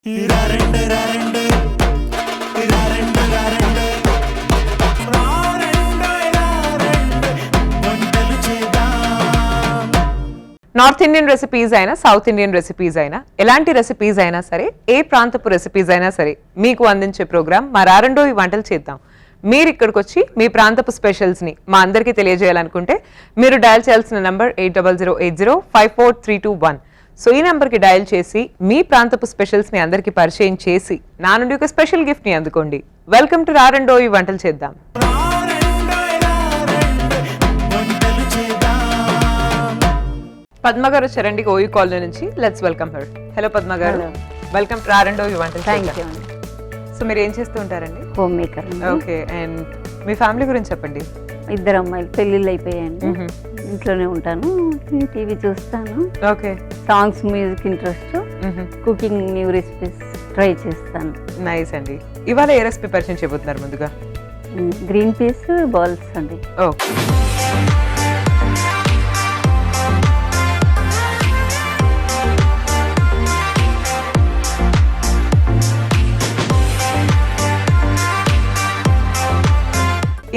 North Indian recipes అయినా south Indian recipes అయినా ఎలాంటి రెసిపీస్ అయినా సరే ఏ ప్రాంతపు రెసిపీస్ అయినా సరే మీకు అందించే ప్రోగ్రామ్ మా రారండో ఈ వంటలు చేద్దాం. మీరు ఇక్కడికి వచ్చి మీ ప్రాంతపు స్పెషల్స్ని మా అందరికీ తెలియజేయాలనుకుంటే మీరు డయల్ చేయాల్సిన నంబర్ 8008054321. సో ఈ నెంబర్కి డయల్ చేసి మీ ప్రాంతపు స్పెషల్స్ని అందరికీ పరిచయం చేసి నా నుండి ఒక స్పెషల్ గిఫ్ట్ని అందుకోండి. వెల్కమ్ టు రారండో ఈ వంటలు చేద్దాం. పద్మ గారు వచ్చారండి ఓయూ కాలనీ నుంచి. Let's welcome her. Hello Padma గారు, వెల్కమ్ టు రారండో ఈ వంటలు చేద్దాం. సో మీరు ఏం చేస్తూ ఉంటారండి? Home maker. Okay, and me family గురించి చెప్పండి. 2 అమ్మాయిలు, పెళ్ళిళ్ళు అయిపోయాయండి. ఇంట్లోనే ఉంటాను, టీవీ చూస్తాను. Okay, songs, music interest, cooking, new recipes try చేస్తాను. నైస్ అండి. ఇవాళ ఏ రెసిపీ పరిచయం చేయబోతున్నారు? ముందుగా గ్రీన్ పీస్ బాల్స్ అండి. ఓకే,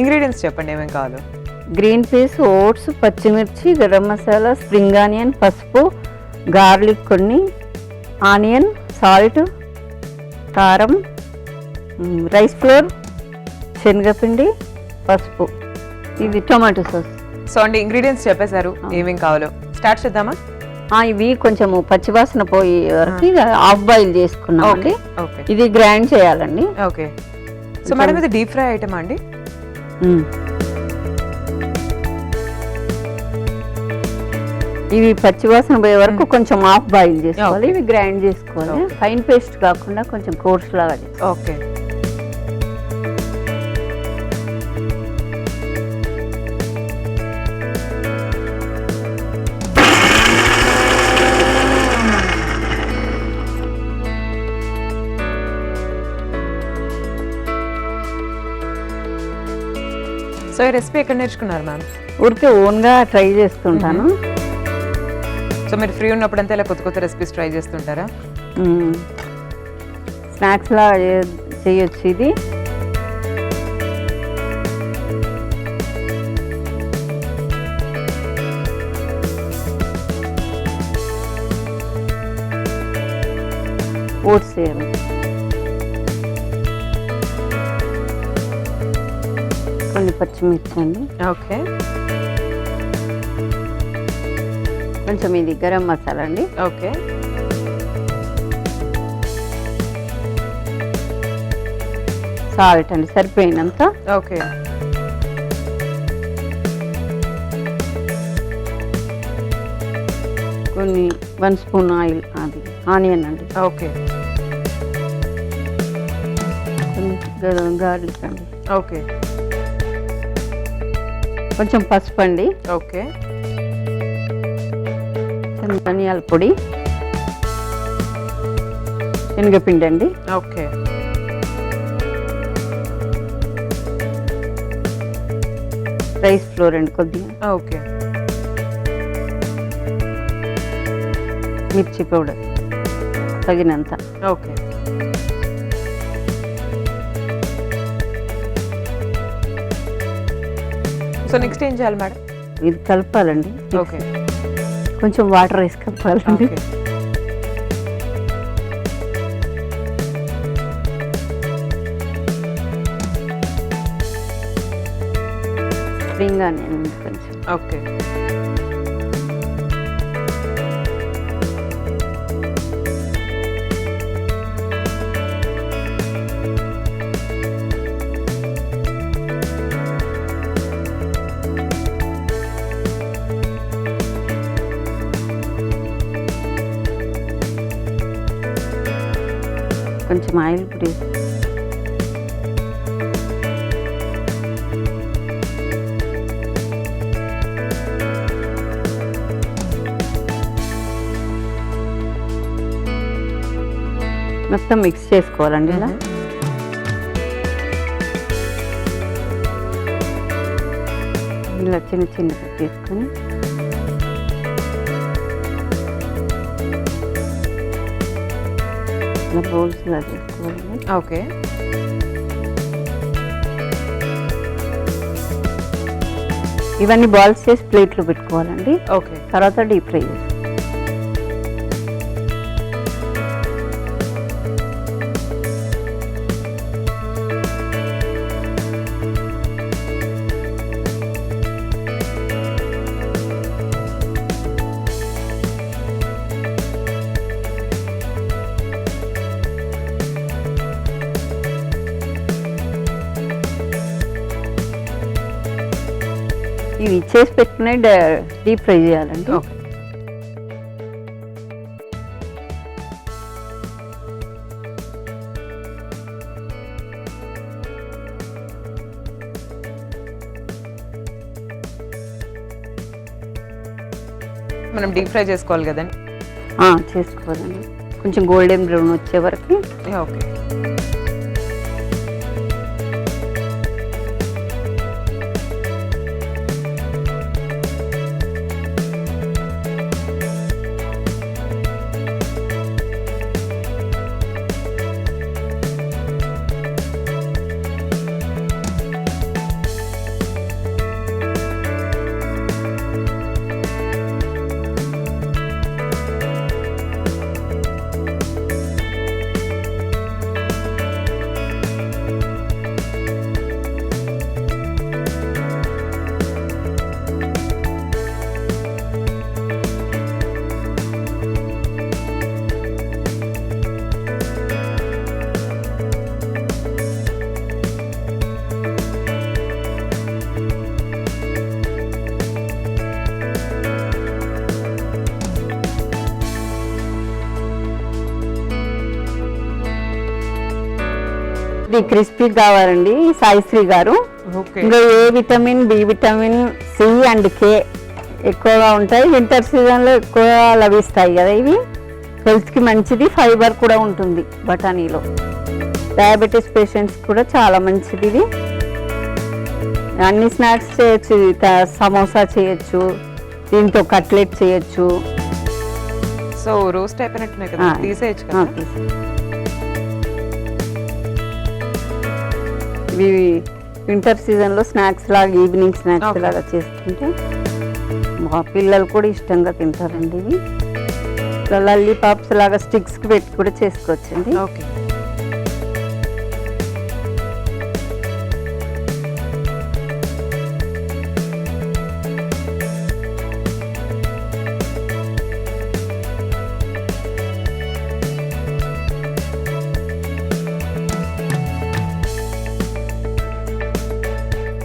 ఇంగ్రీడియంట్స్ చెప్పండి, ఏమేమి కావాలో. గ్రీన్ పీస్, ఓట్స్, పచ్చిమిర్చి, గరం మసాలా, స్ప్రింగ్ ఆనియన్, పసుపు, గార్లిక్ కొన్ని, ఆనియన్, సాల్ట్, కారం, రైస్ ఫ్లోర్, శనగపిండి, పసుపు, ఇది టొమాటో సాస్. సో అండి, ఇంగ్రీడియంట్స్ చెప్పేశారు, ఏమేమి కావాలో స్టార్ట్ చేద్దామా? ఇవి కొంచెము పచ్చివాసన పోయే వరకు హాఫ్ బాయిల్ చేసుకున్నాం అండి. ఓకే, ఇది గ్రైండ్ చేయాలండి. ఓకే. సో మేడం, ఇది డీప్ ఫ్రై ఐటమ్ అండి? ఇవి పచ్చివాసన పోయే వరకు కొంచెం హాఫ్ బాయిల్ చేసుకోవాలి. ఇవి గ్రైండ్ చేసుకోవాలి, ఫైన్ పేస్ట్ కాకుండా కొంచెం కోర్స్ లాగా. ఓకే, సో ఈ రెసిపీ ఎక్కడ నేర్చుకున్నారు మ్యామ్? ఊరికే ఓన్గా ట్రై చేస్తుంటాను. సో మీరు ఫ్రీ ఉన్నప్పుడంతా ఇలా కొత్త కొత్త రెసిపీస్ ట్రై చేస్తుంటారా? స్నాక్స్ లా చేయొచ్చు ఇది. ఓట్స్ చేయాలి, కొన్ని పచ్చిమిర్చి అండి. ఓకే, కొంచెం ఇది గరం మసాలా అండి. ఓకే, సాల్ట్ అండి సరిపోయినంత. ఓకే, కొన్ని 1 స్పూన్ ఆయిల్, అది ఆనియన్ అండి. ఓకే, కొన్ని గార్లిక్ అండి. ఓకే, కొంచెం పసుపు అండి. ఓకే, ధనియాల పొడి, శనగపిండి అండి. ఓకే, రైస్ ఫ్లోర్ అండి కొద్దిగా. ఓకే, మిర్చి పౌడర్ తగినంత. ఓకే. సో నెక్స్ట్ ఏం చేయాలి మేడం? ఇది కలపాలండి. ఓకే, కొంచెం వాటర్ వేసి కలపాలండి. ఓకే, స్ప్రింగ్ ఆనియన్ కొంచెం. ఓకే, కొంచెం ఆయిల్ పొడి, మొత్తం మిక్స్ చేసుకోవాలండి. ఇలా ఇలా చిన్న చిన్న తీసుకొని ఇలా బౌల్స్ లా చేసుకోవాలి. ఓకే. ఇవన్నీ బాల్స్ చేసి ప్లేట్లో పెట్టుకోవాలండి. ఓకే. తర్వాత డీప్ ఫ్రై చేసి ఇవి చేసి పెట్టుకునే డీప్ ఫ్రై చేయాలండి. ఓకే. మనం డీప్ ఫ్రై చేసుకోవాలి కదండి. చేసుకోవాలండి, కొంచెం గోల్డెన్ బ్రౌన్ వచ్చే వరకు. ఓకే. ఇది క్రిస్పీ కావాలండి. సాయిశ్రీ గారు ఓకే. ఇంకా A vitamin, B vitamin, C and K ఎక్కువగా ఉంటాయి. వింటర్ సీజన్లో ఎక్కువ లభిస్తాయి కదా ఇవి. హెల్త్కి మంచిది, ఫైబర్ కూడా ఉంటుంది బఠానీలో. డయాబెటీస్ పేషెంట్స్ కూడా చాలా మంచిది ఇది. అన్ని స్నాక్స్ చేయొచ్చు, సమోసా చేయొచ్చు, దీంతో కట్లెట్ చేయొచ్చు. సో రోస్ట్ అయిపోయినట్టున్నాయి కదా, తీసేయచ్చు కదా. ఇవి వింటర్ సీజన్లో స్నాక్స్ లాగా, ఈవినింగ్ స్నాక్స్ లాగా చేసుకుంటే మా పిల్లలు కూడా ఇష్టంగా తింటారండి. ఇవి లల్లీ పాప్స్ లాగా స్టిక్స్కి పెట్టి కూడా చేసుకోవచ్చండి. ఓకే.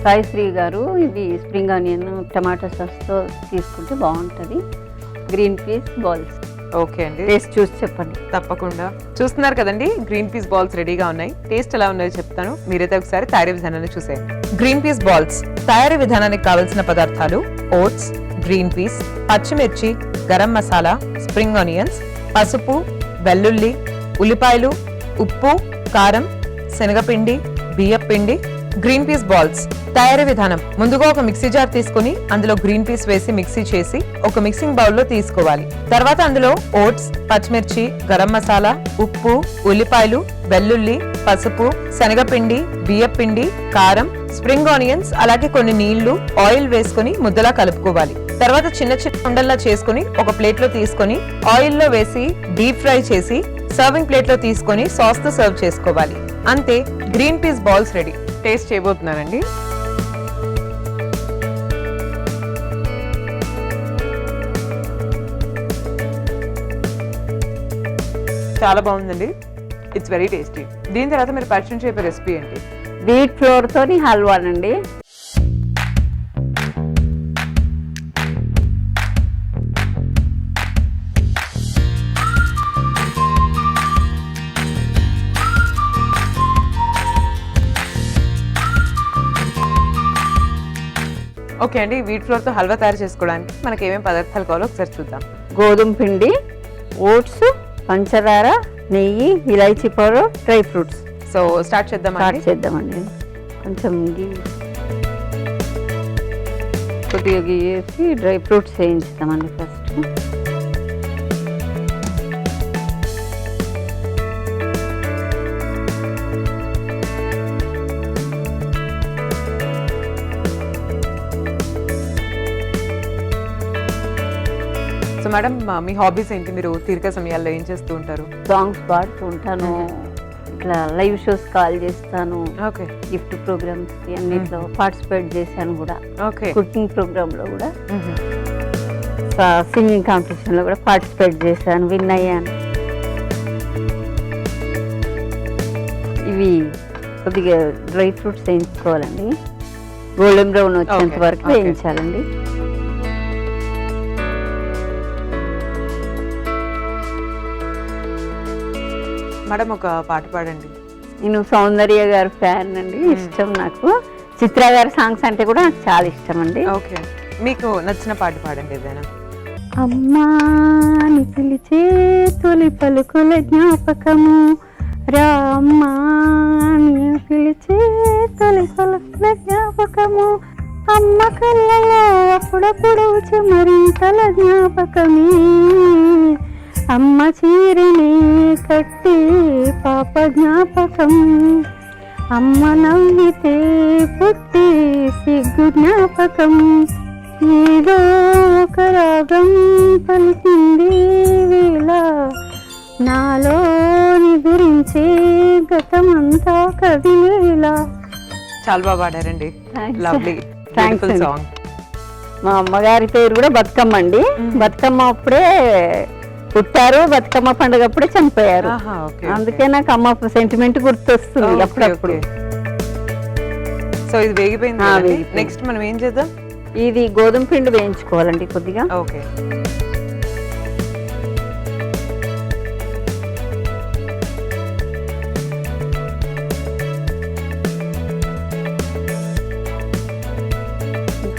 సాయిశ్రీ గారు ఇది స్ప్రింగ్ ఆనియన్ టమాటా సాస్తో తీసుకుంటే బాగుంటుంది. Green peas balls. ఓకే అండి, టేస్ట్ చూసి చెప్పండి. తప్పకుండా. చూస్తున్నారు కదండి, గ్రీన్ పీస్ బాల్స్ రెడీగా ఉన్నాయి. టేస్ట్ ఎలా ఉన్నాయో చెప్తాను, మీరైతే ఒకసారి తయారీ విధానాన్ని చూసేయండి. గ్రీన్ పీస్ బాల్స్ తయారీ విధానానికి కావలసిన పదార్థాలు: ఓట్స్, గ్రీన్ పీస్, పచ్చిమిర్చి, గరం మసాలా, స్ప్రింగ్ ఆనియన్స్, పసుపు, వెల్లుల్లి, ఉల్లిపాయలు, ఉప్పు, కారం, శనగపిండి, బియ్యపిండి. గ్రీన్ పీస్ బాల్స్ తయారీ విధానం: ముందుగా ఒక మిక్సీ జార్ తీసుకుని అందులో గ్రీన్ పీస్ వేసి మిక్సీ చేసి ఒక మిక్సింగ్ బౌల్లో తీసుకోవాలి. తర్వాత అందులో ఓట్స్, పచ్చిమిర్చి, గరం మసాలా, ఉప్పు, ఉల్లిపాయలు, వెల్లుల్లి, పసుపు, శనగపిండి, బియ్యపిండి, కారం, స్ప్రింగ్ ఆనియన్స్, అలాగే కొన్ని నీళ్లు, ఆయిల్ వేసుకుని ముద్దలా కలుపుకోవాలి. తర్వాత చిన్న చిన్న ఉండల్లా చేసుకుని ఒక ప్లేట్ లో తీసుకుని ఆయిల్ లో వేసి డీప్ ఫ్రై చేసి సర్వింగ్ ప్లేట్ లో తీసుకొని సాస్ తో సర్వ్ చేసుకోవాలి. అంతే, green peas balls ready. Taste చేయబోతున్నానండి. చాలా బాగుందండి, ఇట్స్ వెరీ టేస్టీ. దీని తర్వాత మీరు పరిచయం చేయబోయే రెసిపీ ఏంటి? వీట్ ఫ్లోర్ తోని హల్వానండి. ఓకే అండి, వీట్ ఫ్లోర్ తో హల్వా తయారు చేసుకోవడానికి మనకి ఏమేమి పదార్థాలు కావాలో ఒకసారి చూద్దాం. గోధుమ పిండి, ఓట్స్, పంచదార, నెయ్యి, ఇలాచీ powder, dry fruits. So start చేద్దామండి. కొంచెం కొద్దిగా గీ వేసి డ్రై ఫ్రూట్స్ వేయించుతామండి ఫస్ట్. సో మేడం మీ హాబీస్ ఏంటి, మీరు తీరిక సమయాల్లో ఏం చేస్తూ ఉంటారు? సాంగ్స్ పాడుతూ ఉంటాను, ఇట్లా లైవ్ షోస్ కాల్ చేస్తాను, ఓకే గిఫ్ట్ ప్రోగ్రామ్స్ కి అన్నిట్లో పార్టిసిపేట్ చేశాను కూడా, ఓకే కుకింగ్ ప్రోగ్రామ్ లో కూడా, సింగింగ్ కాంపిటీషన్ లో కూడా పార్టిసిపేట్ చేశాను, విన్ అయ్యాను. ఇవి కొద్దిగా డ్రై ఫ్రూట్స్ వేయించుకోవాలండి, గోల్డెన్ బ్రౌన్ వచ్చేంత వరకు వేయించాలండి. మేడం ఒక పాట పాడండి. నేను సౌందర్య గారి ఫ్యాన్ అండి, ఇష్టం నాకు. చిత్ర గారి సాంగ్స్ అంటే కూడా నాకు చాలా ఇష్టం అండి. ఓకే, మీకు నచ్చిన పాట పాడండి ఏదైనా. అమ్మాని పిలిచే తొలి పలుకుల జ్ఞాపకము, రామ్మాని పిలిచే తొలి పలుకుల జ్ఞాపకము, అమ్మ కళ్ళలో అప్పుడప్పుడు చెమరింతల జ్ఞాపకమే, అమ్మ చీరని కట్టి పాప జ్ఞాపకం, అమ్మ నవ్వితే పుట్టి సిగ్గు జ్ఞాపకం, ఏదో ఒక రాగం పలికింది వేళ, నాలో నిదురించే గతమంతా కదిలేలా. చాలా బాగా పాడారండి, లవ్లీ బ్యూటిఫుల్ సాంగ్. మా అమ్మగారి పేరు కూడా బతుకమ్మ అండి, బతుకమ్మ అప్పుడే పుట్టారు, బతుకమ్మ పండుగ అప్పుడే చనిపోయారు, అందుకే నాకు అమ్మ సెంటిమెంట్ గుర్తొస్తుంది అప్పుడప్పుడు. సో ఇది వేగిపోయింది, నెక్స్ట్ మనం ఏం చేద్దాం? ఇది గోధుమ పిండి వేయించుకోవాలండి కొద్దిగా. ఓకే,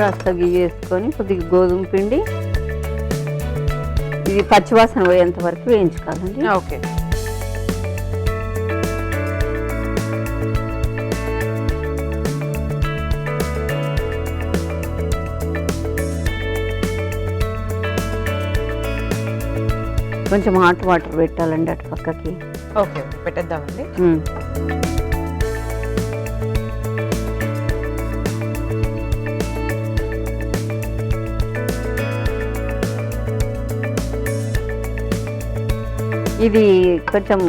కాస్త గీ వేసుకొని కొద్దిగా గోధుమ పిండి, ఇది పచ్చివాసన పోయేంత వరకు వేయించుకోవాలండి. ఓకే, కొంచెం హాట్ వాటర్ పెట్టాలండి అటు పక్కకి. ఓకే పెట్టేద్దామండి. ఇది కొంచెం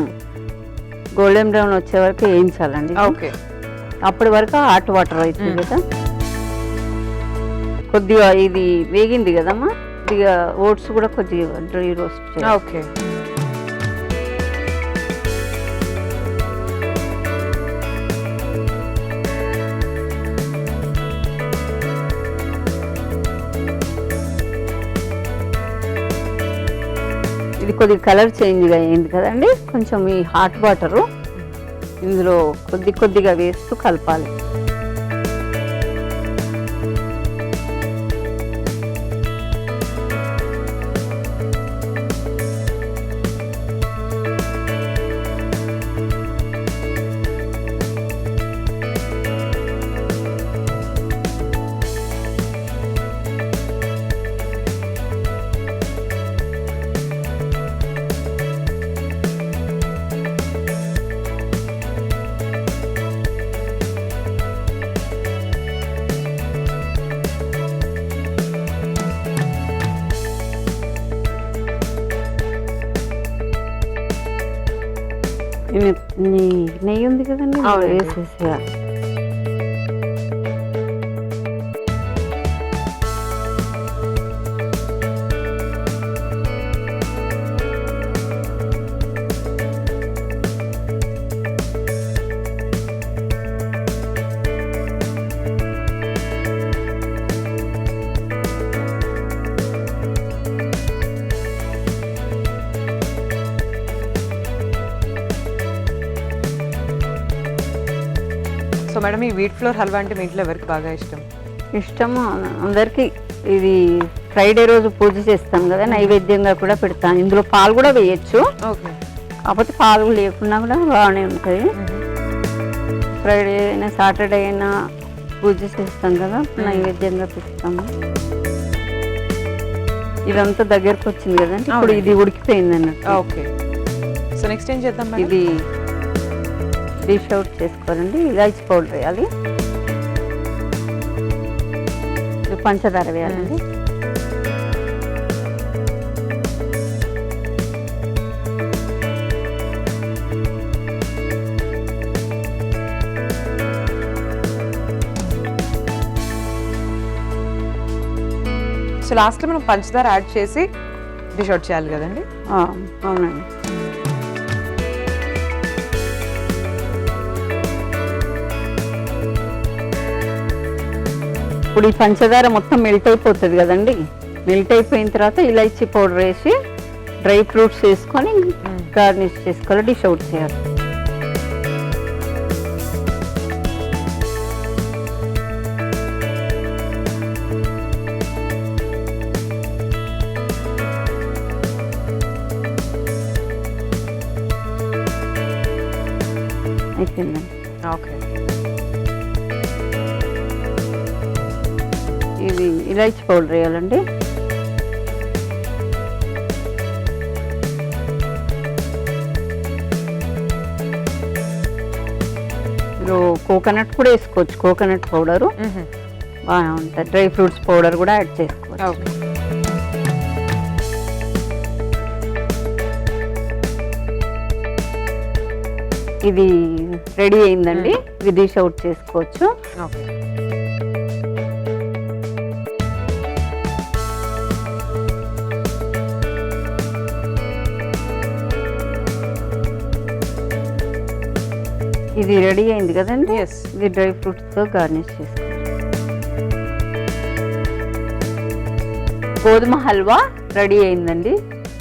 గోల్డెన్ బ్రౌన్ వచ్చే వరకు వేయించాలండి. ఓకే, అప్పటి వరకు హాట్ వాటర్ అవుతుంది కదా. కొద్దిగా ఇది వేగింది కదమ్మా, కొద్దిగా ఓట్స్ కూడా కొద్దిగా డ్రై రోస్ట్ చేయాలి. ఓకే, ఇది కొద్దిగా కలర్ చేంజ్ అయింది కదండి, కొంచెం ఈ హాట్ వాటరు ఇందులో కొద్దిగా వేస్తూ కలపాలి. నెయ్యి ఉంది కదండి, వేసేసేయాలి. సో మేడం ఈ వీట్ ఫ్లోర్ హల్వా అంటే మీ ఇంట్లో ఎవరికి బాగా ఇష్టం? ఇష్టము అందరికి. ఇది ఫ్రైడే రోజు పూజ చేస్తాం కదా, నైవేద్యంగా కూడా పెడతాను. ఇందులో పాలు కూడా వేయచ్చు, కాకపోతే పాలు లేకున్నా కూడా బాగానే ఉంటుంది. ఫ్రైడే అయినా సాటర్డే అయినా పూజ చేస్తాం కదా, నైవేద్యంగా పెడతాము. ఇదంతా దగ్గరకు వచ్చింది కదండి, ఇప్పుడు ఇది ఉడికిపోయింది అన్నట్టు. ఓకే, సో నెక్స్ట్ ఏం చేద్దాం? ఇది డిష్ అవుట్ చేసుకోవాలండి. ఇలాచి పౌడర్ వేయాలి, పంచదార వేయాలండి. సో లాస్ట్ మనం పంచదార యాడ్ చేసి డిష్ అవుట్ చేయాలి కదండి. అవునండి. ఇప్పుడు ఈ పంచదార మొత్తం మెల్ట్ అయిపోతుంది కదండి. మెల్ట్ అయిపోయిన తర్వాత ఇలాచీ పౌడర్ వేసి డ్రై ఫ్రూట్స్ వేసుకొని గార్నిష్ చేసుకోవాలి, డిష్ అవుట్ చేయాలి. అయిపోయిందండి. ఓకే. ఇది ఇలాచీ పౌడర్ వేయాలండి. ఇందులో కోకోనట్ కూడా వేసుకోవచ్చు, కోకోనట్ పౌడరు బాగా ఉంటుంది. డ్రై ఫ్రూట్స్ పౌడర్ కూడా యాడ్ చేసుకోవచ్చు. ఓకే. ఇది రెడీ అయిందండి. ఇది డిష్ అవుట్ చేసుకోవచ్చు. ఓకే. ఇది రెడీ అయింది కదండి. Yes. ఇది డ్రై ఫ్రూట్స్తో గార్నిష్ చేసుకోవచ్చు. గోధుమ హల్వా రెడీ అయిందండి.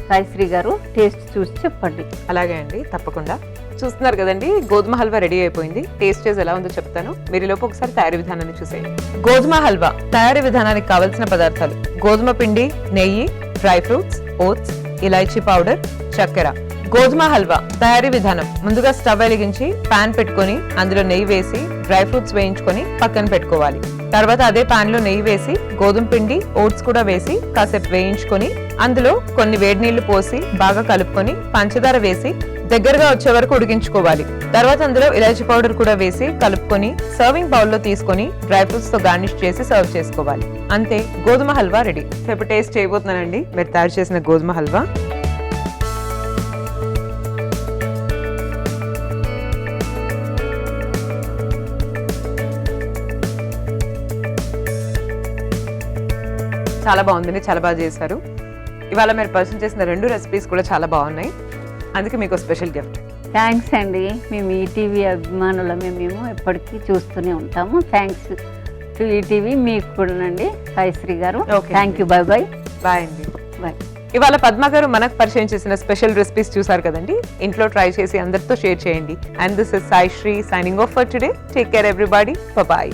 సాయిశ్రీ గారు టేస్ట్ చూసి చెప్పండి. అలాగే అండి, తప్పకుండా. చూస్తున్నారు కదండి, గోధుమ హల్వా రెడీ అయిపోయింది. టేస్ట్ చేసి ఎలా ఉందో చెప్తాను. మీరు లోపు ఒకసారి తయారీ విధానాన్ని చూసేయండి. గోధుమ హల్వా తయారీ విధానానికి కావలసిన పదార్థాలు: గోధుమ పిండి, నెయ్యి, డ్రై ఫ్రూట్స్, ఓట్స్, ఇలాచీ పౌడర్, చక్కెర. గోధుమ హల్వా తయారీ విధానం: ముందుగా స్టవ్ వెలిగించి పాన్ పెట్టుకొని అందులో నెయ్యి వేసి డ్రై ఫ్రూట్స్ వేయించుకొని పక్కన పెట్టుకోవాలి. తర్వాత అదే పాన్ లో నెయ్యి వేసి గోధుమ పిండి, ఓట్స్ కూడా వేసి కాసేపు వేయించుకొని అందులో కొన్ని వేడి నీళ్లు పోసి బాగా కలుపుకొని పంచదార వేసి దగ్గరగా వచ్చే వరకు ఉడికించుకోవాలి. తర్వాత అందులో ఇలాచీ పౌడర్ కూడా వేసి కలుపుకొని సర్వింగ్ బౌల్ లో తీసుకొని డ్రై ఫ్రూట్స్ తో గార్నిష్ చేసి సర్వ్ చేసుకోవాలి. అంతే, గోధుమ హల్వా రెడీ. సో ఇప్పుడు టేస్ట్ చేయబోతున్నానండి మీరు తయారు చేసిన గోధుమ హల్వా. చాలా బాగుందండి, చాలా బాగా చేశారు. ఇవాళ మీరు పరిచయం చేసిన 2 రెసిపీస్ కూడా చాలా బాగున్నాయి. అందుకే మీకు స్పెషల్ గిఫ్ట్. థ్యాంక్స్ అండి. మేము ఈటీవీ అభిమానులమే, మేము ఎప్పటికీ చూస్తూనే ఉంటాము. Thanks to ETV. మీకు కూడా అండి సాయిశ్రీ గారు. Okay. Thank you. Bye bye. Bye అండి. బాయ్. ఇవాళ పద్మ గారు మనకు పరిచయం చేసిన స్పెషల్ రెసిపీస్ చూసారు కదండి. ఇంట్లో ట్రై చేసి అందరితో షేర్ చేయండి. And this is Saisree signing off for today. Take care everybody. Bye.